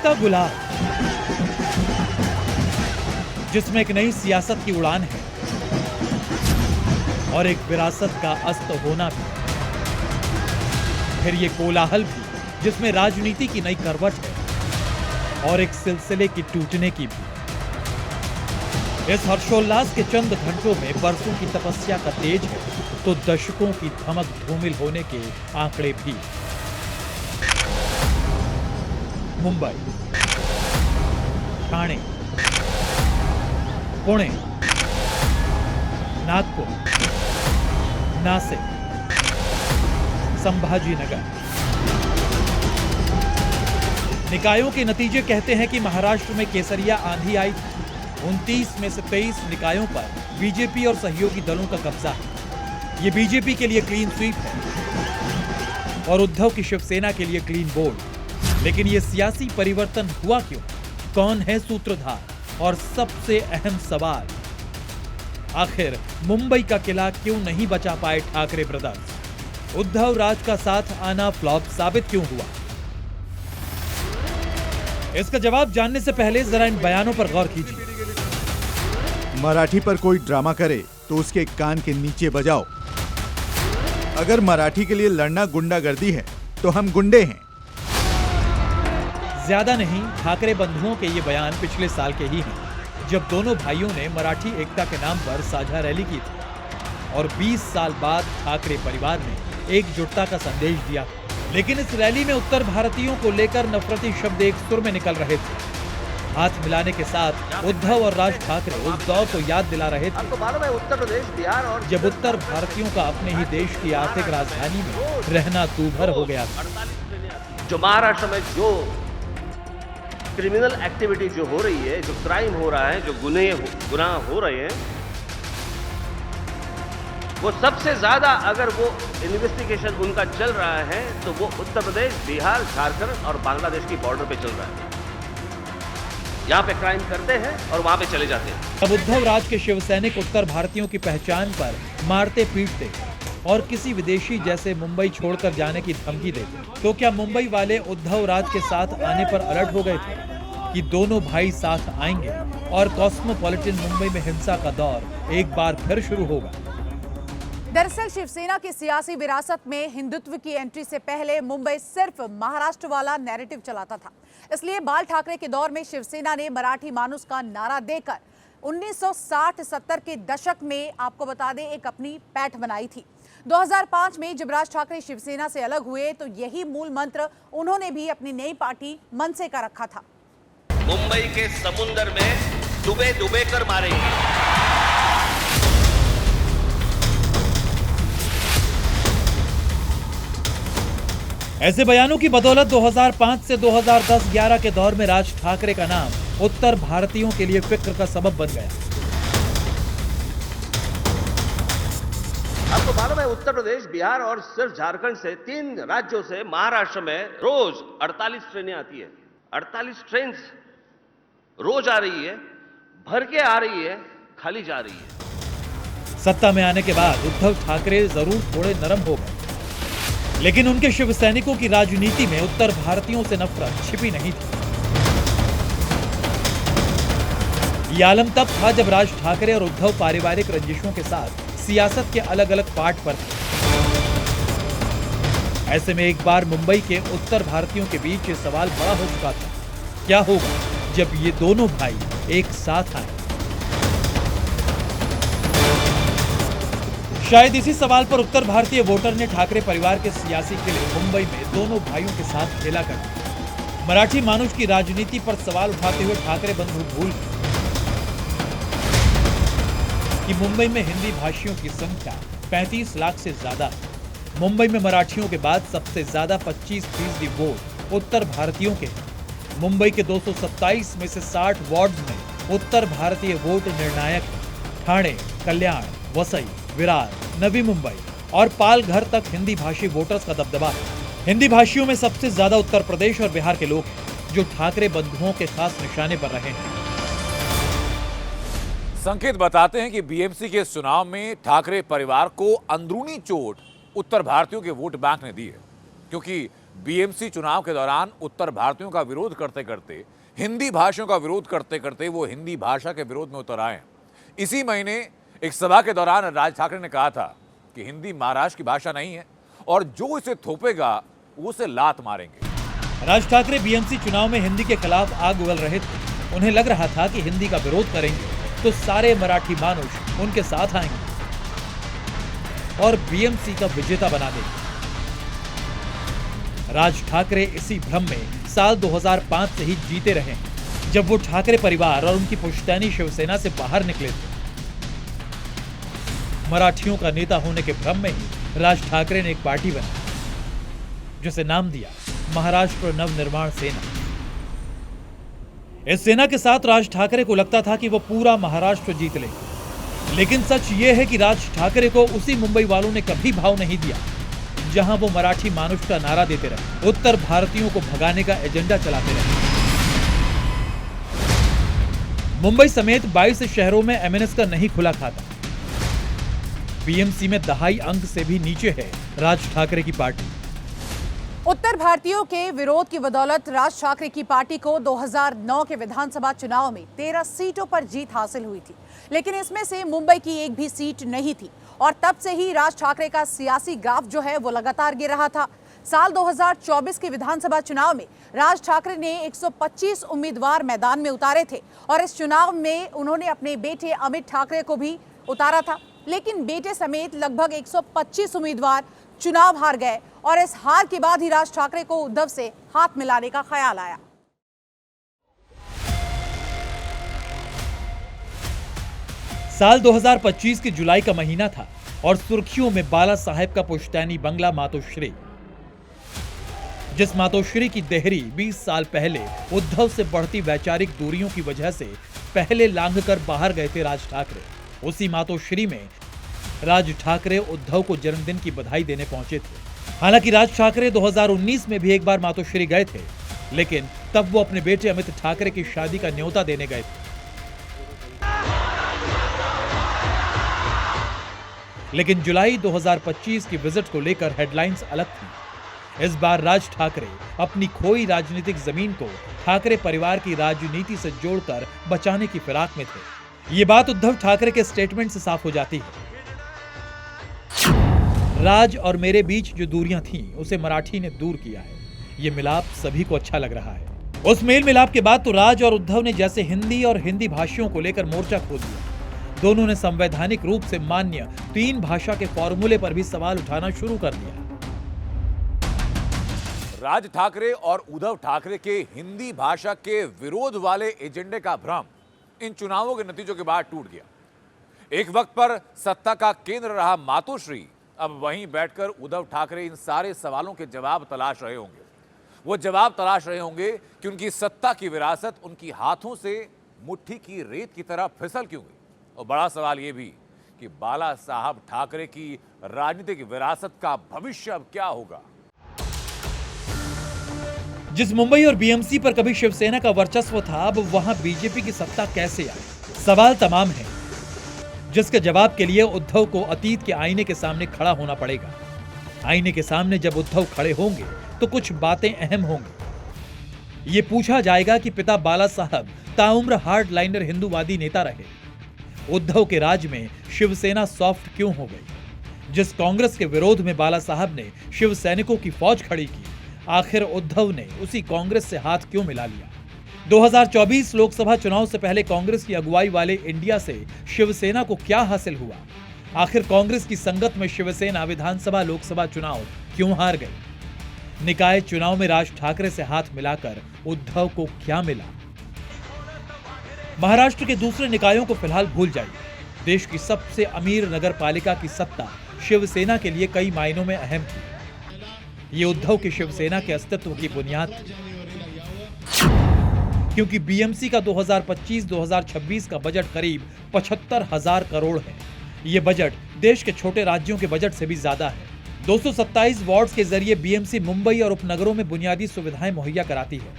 का गुलाब, जिसमें एक नई सियासत की उड़ान है और एक विरासत का अस्त होना भी। फिर ये कोलाहल भी, जिसमें राजनीति की नई करवट है और एक सिलसिले की टूटने की भी। इस हर्षोल्लास के चंद घंटों में बरसों की तपस्या का तेज है, तो दशकों की धमक धूमिल होने के आंकड़े भी। मुंबई, ठाणे, पुणे, नागपुर, नासिक, संभाजीनगर। निकायों के नतीजे कहते हैं कि महाराष्ट्र में केसरिया आंधी आई थी। 29 में से 23 निकायों पर बीजेपी और सहयोगी दलों का कब्जा है। ये बीजेपी के लिए क्लीन स्वीप है और उद्धव की शिवसेना के लिए क्लीन बोल्ड। लेकिन ये सियासी परिवर्तन हुआ क्यों? कौन है सूत्रधार? और सबसे अहम सवाल, आखिर मुंबई का किला क्यों नहीं बचा पाए ठाकरे ब्रदर्स? उद्धव राज का साथ आना फ्लॉप साबित क्यों हुआ? इसका जवाब जानने से पहले जरा इन बयानों पर गौर कीजिए। मराठी पर कोई ड्रामा करे तो उसके कान के नीचे बजाओ। अगर मराठी के लिए लड़ना गुंडागर्दी है तो हम गुंडे हैं। ज्यादा नहीं, ठाकरे बंधुओं के ये बयान पिछले साल के ही हैं, जब दोनों भाइयों ने मराठी एकता के नाम पर साझा रैली की थी और 20 साल बाद ठाकरे परिवार ने एकजुटता का संदेश दिया। लेकिन इस रैली में उत्तर भारतीयों को लेकर नफरती शब्द एक सुर में निकल रहे थे। हाथ मिलाने के साथ उद्धव और राज ठाकरे उस दौर को याद दिला रहे थे, आपको मालूम है उत्तर प्रदेश, बिहार और जब उत्तर भारतीयों का अपने ही देश की आर्थिक राजधानी में रहना दूभर हो गया था। जो महाराष्ट्र में जो क्रिमिनल एक्टिविटी जो हो रही है, जो क्राइम हो रहा है, जो गुनाह हो रहे हैं, वो सबसे ज्यादा अगर वो इन्वेस्टिगेशन उनका चल रहा है तो वो उत्तर प्रदेश, बिहार, झारखंड और बांग्लादेश की बॉर्डर पे चल रहा है। यहाँ पे क्राइम करते हैं और वहां पे चले जाते हैं। अब उद्धव राज के शिवसैनिक उत्तर भारतीयों की पहचान पर मारते पीटते और किसी विदेशी जैसे मुंबई छोड़कर जाने की धमकी देते, तो क्या मुंबई वाले उद्धव राज के साथ आने पर अलर्ट हो गए थे कि दोनों भाई साथ आएंगे और कॉस्मोपॉलिटन मुंबई में हिंसा का दौर एक बार फिर शुरू होगा? दरअसल शिवसेना की सियासी विरासत में हिंदुत्व की एंट्री से पहले मुंबई सिर्फ महाराष्ट्र वाला नैरेटिव चलाता था। इसलिए बाल ठाकरे के दौर में शिवसेना ने मराठी मानुस का नारा देकर 1960-70 के दशक में, आपको बता दें, एक अपनी पैठ बनाई थी। 2005 में जब राज ठाकरे शिवसेना से अलग हुए तो यही मूल मंत्र उन्होंने भी अपनी नई पार्टी मनसे का रखा था। मुंबई के समुंदर में डूबे डूबे कर मारेंगे। ऐसे बयानों की बदौलत 2005 से 2010-11 के दौर में राज ठाकरे का नाम उत्तर भारतीयों के लिए फिक्र का सबब बन गया। आपको मालूम है उत्तर प्रदेश, बिहार और सिर्फ झारखंड से 3 राज्यों से महाराष्ट्र में रोज 48 ट्रेनें आती है। 48 ट्रेन रोज आ रही है, भर के आ रही है, खाली जा रही है। सत्ता में आने के बाद उद्धव ठाकरे जरूर थोड़े नरम हो गए, लेकिन उनके शिव सैनिकों की राजनीति में उत्तर भारतीयों से नफरत छिपी नहीं थी। ये आलम तब था जब राज ठाकरे और उद्धव पारिवारिक रंजिशों के साथ सियासत के अलग अलग पार्ट पर थे। ऐसे में एक बार मुंबई के उत्तर भारतीयों के बीच ये सवाल बड़ा हो चुका था, क्या होगा जब ये दोनों भाई एक साथ आए? शायद इसी सवाल पर उत्तर भारतीय वोटर ने ठाकरे परिवार के सियासी किले मुंबई में दोनों भाइयों के साथ खेला कर दिया। मराठी मानुष की राजनीति पर सवाल उठाते हुए ठाकरे बंधु भूल गए कि मुंबई में हिंदी भाषियों की संख्या 35 लाख से ज्यादा है। मुंबई में मराठियों के बाद सबसे ज्यादा 25% वोट उत्तर भारतीयों के हैं। मुंबई के 227 में से 60 वार्ड में उत्तर भारतीय वोट निर्णायक है। ठाणे, कल्याण, वसई, विरार, नवी मुंबई और पालघर तक हिंदी भाषी वोटर्स का दबदबा है। हिंदी भाषियों में सबसे ज्यादा उत्तर प्रदेश और बिहार के लोग हैं, जो ठाकरे बंधुओं के खास निशाने पर रहे हैं। संकेत बताते हैं कि बीएमसी के चुनाव में ठाकरे परिवार को अंदरूनी चोट उत्तर भारतीयों के वोट बैंक ने दी है, क्योंकि बीएमसी चुनाव के दौरान उत्तर भारतीयों का विरोध करते करते, हिंदी भाषियों का विरोध करते करते वो हिंदी भाषा के विरोध में उतर आए। इसी महीने एक सभा के दौरान राज ठाकरे ने कहा था कि हिंदी महाराष्ट्र की भाषा नहीं है और जो इसे थोपेगा वो उसे लात मारेंगे। राज ठाकरे बीएमसी चुनाव में हिंदी के खिलाफ आग उगल रहे थे। उन्हें लग रहा था कि हिंदी का विरोध करेंगे तो सारे मराठी मानुष उनके साथ आएंगे और बीएमसी का विजेता बना देंगे। राज ठाकरे इसी भ्रम में साल 2005 से ही जीते रहे हैं, जब वो ठाकरे परिवार और उनकी पुश्तैनी शिवसेना से बाहर निकले थे। मराठियों का नेता होने के भ्रम में ही राज ठाकरे ने एक पार्टी बनाई जिसे नाम दिया महाराष्ट्र नवनिर्माण सेना। इस सेना के साथ राज ठाकरे को लगता था कि वो पूरा महाराष्ट्र जीत लेंगे, लेकिन सच ये है कि राज ठाकरे को उसी मुंबई वालों ने कभी भाव नहीं दिया जहां वो मराठी मानुष का नारा देते रहे, उत्तर भारतीयों को भगाने का एजेंडा चलाते रहे। मुंबई समेत 22 शहरों में एमएनएस का नहीं खुला खाता। बीएमसी में दहाई अंक से भी नीचे है राज ठाकरे की पार्टी। उत्तर भारतीयों के विरोध की बदौलत राज ठाकरे की पार्टी को 2009 के विधानसभा चुनाव में 13 सीटों पर जीत हासिल हुई थी, लेकिन इसमें से मुंबई की एक भी सीट नहीं थी और तब से ही राज ठाकरे का सियासी ग्राफ जो है वो लगातार गिर रहा था। साल 2024 के विधानसभा चुनाव में राज ठाकरे ने 125 उम्मीदवार मैदान में उतारे थे और इस चुनाव में उन्होंने अपने बेटे अमित ठाकरे को भी उतारा था, लेकिन बेटे समेत लगभग 125 उम्मीदवार चुनाव हार गए और इस हार के बाद ही राज ठाकरे को उद्धव से हाथ मिलाने का ख्याल आया। साल 2025 की जुलाई का महीना था और सुर्खियों में बाला साहेब का पुश्तैनी बंगला मातोश्री, जिस मातोश्री की देहरी 20 साल पहले उद्धव से बढ़ती वैचारिक दूरियों की वजह से पहले लांघकर बाहर गए थे राज ठाकरे। उसी मातोश्री में राज ठाकरे उद्धव को जन्मदिन की बधाई देने पहुंचे थे। हालांकि राज ठाकरे 2019 में भी एक बार मातोश्री गए थे, लेकिन तब वो अपने बेटे अमित ठाकरे की शादी का न्योता देने गए थे। लेकिन जुलाई 2025 की विजिट को लेकर हेडलाइंस अलग थी। इस बार राज ठाकरे अपनी खोई राजनीतिक जमीन को ठाकरे परिवार की राजनीति से जोड़कर बचाने की फिराक में थे। ये बात उद्धव ठाकरे के स्टेटमेंट से साफ हो जाती है। राज और मेरे बीच जो दूरियां थीं, उसे मराठी ने दूर किया है। ये मिलाप सभी को अच्छा लग रहा है। उस मेल मिलाप के बाद तो राज और उद्धव ने जैसे हिंदी और हिंदी भाषियों को लेकर मोर्चा खोल दिया। दोनों ने संवैधानिक रूप से मान्य 3 भाषा के फॉर्मूले पर भी सवाल उठाना शुरू कर दिया। राज ठाकरे और उद्धव ठाकरे के हिंदी भाषा के विरोध वाले एजेंडे का भ्रम इन चुनावों के नतीजों के बाद टूट गया। एक वक्त पर सत्ता का केंद्र रहा मातोश्री अब वहीं बैठकर उद्धव ठाकरे इन सारे सवालों के जवाब तलाश रहे होंगे। वो जवाब तलाश रहे होंगे कि उनकी सत्ता की विरासत उनकी हाथों से मुट्ठी की रेत की तरह फिसल क्यों गई। और बड़ा सवाल यह भी कि बाला साहब ठाकरे की राजनीतिक विरासत का भविष्य अब क्या होगा। जिस मुंबई और बीएमसी पर कभी शिवसेना का वर्चस्व था, अब वहां बीजेपी की सत्ता कैसे आई? सवाल तमाम है, जिसके जवाब के लिए उद्धव को अतीत के आईने के सामने खड़ा होना पड़ेगा। आईने के सामने जब उद्धव खड़े होंगे तो कुछ बातें अहम होंगी। ये पूछा जाएगा कि पिता बाला साहब ताउम्र हार्डलाइनर हिंदूवादी नेता रहे। उद्धव के राज में शिवसेना सॉफ्ट क्यों हो गई? जिस कांग्रेस के विरोध में बाला साहब ने शिव सैनिकों की फौज खड़ी की, आखिर उद्धव ने उसी कांग्रेस से हाथ क्यों मिला लिया? 2024 लोकसभा चुनाव से पहले कांग्रेस की अगुवाई वाले इंडिया से शिवसेना को क्या हासिल हुआ? आखिर कांग्रेस की संगत में शिवसेना विधानसभा लोकसभा चुनाव क्यों हार गई? निकाय चुनाव में राज ठाकरे से हाथ मिलाकर उद्धव को क्या मिला? महाराष्ट्र के दूसरे निकायों को फिलहाल भूल जाइए। देश की सबसे अमीर नगर पालिका की सत्ता शिवसेना के लिए कई मायनों में अहम थी। ये उद्धव की शिवसेना के अस्तित्व की बुनियाद थी, क्योंकि बीएमसी का 2025-2026 का बजट करीब 75,000 करोड़ है। ये बजट देश के छोटे राज्यों के बजट से भी ज्यादा है। 227 वार्ड्स के जरिए बीएमसी मुंबई और उपनगरों में बुनियादी सुविधाएं मुहैया कराती है।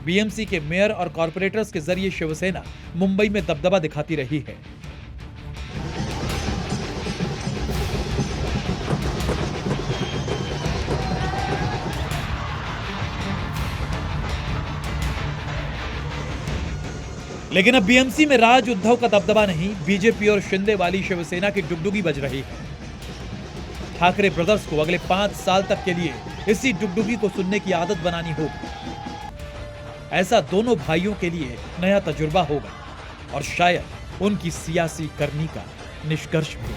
बीएमसी के मेयर और कॉर्पोरेटर्स के जरिए शिवसेना मुंबई में दबदबा दिखाती रही है। लेकिन अब बीएमसी में राज उद्धव का दबदबा नहीं, बीजेपी और शिंदे वाली शिवसेना की डुगडुगी बज रही है। ठाकरे ब्रदर्स को अगले 5 साल तक के लिए इसी डुगडुगी को सुनने की आदत बनानी होगी। ऐसा दोनों भाइयों के लिए नया तजुर्बा होगा और शायद उनकी सियासी करनी का निष्कर्ष भी।